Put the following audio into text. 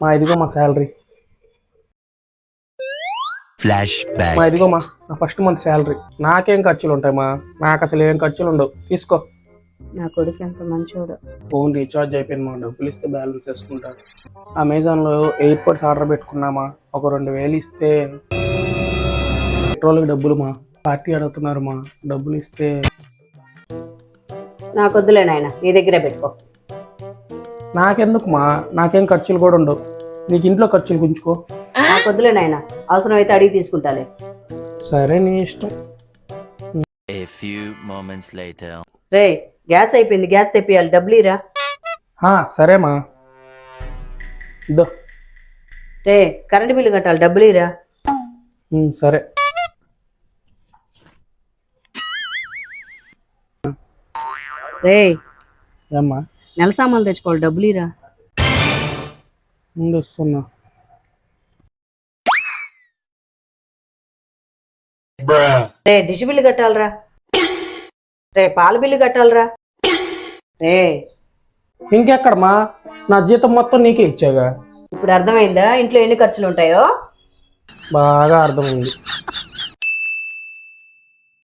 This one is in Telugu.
మా ఇదిగో మా శాలరీ. Flash back. మా ఇదిగో మా నా ఫస్ట్ మంత్ శాలరీ. నాకేం ఖర్చులు ఉంటాయి మా? నాకు అసలు ఏం ఖర్చులు ఉండవు. తీసుకో. నా కొడుకు ఎంత మంచోడు. ఫోన్ రీఛార్జ్ అయిపోయింది మా, డబ్బులు ఇస్తే బ్యాలెన్స్ వేసుకుంటాను. అమెజాన్లో ఎయిర్పోర్ట్స్ ఆర్డర్ పెట్టుకున్నామా, ఒక 2000 ఇస్తే పెట్రోల్కి డబ్బులు మా. పార్టీ అడుగుతున్నారు మా, డబ్బులు ఇస్తే. నాకు వద్దులే నాయన, నీ దగ్గరే పెట్టుకో. నాకెందుకు మా, నాకేం ఖర్చులు కూడా ఉండవు. నీకు ఇంట్లో ఖర్చులు గుంచుకో. నాకు వద్దులే నాయన, అవసరం అయితే అడిగి తీసుకుంటాలే. సరే నీ ఇష్టం. A few moments later. Ray, gas అయిపోయింది, గ్యాస్ తెప్పియాలి, డబ్బులు ఇరా. సరే మా. ఇద్దో. రే, కరెంట్ బిల్లు కట్టాలి, డబ్బులు ఇరా. సరే. రే, ఏమ్మా? నెల సామాన్లు తెచ్చుకోవాలి, డబ్బులు ఇరా. ముందు వస్తున్నా. రే, డిష్ బిల్లు కట్టాలరా. రే, పాల బిల్లు కట్టాలరా. రే, ఇంకెక్కడమ్మా, నా జీతం మొత్తం నీకే ఇచ్చాగా. ఇప్పుడు అర్థమైందా ఇంట్లో ఎన్ని ఖర్చులు ఉంటాయో? బాగా అర్థమైంది.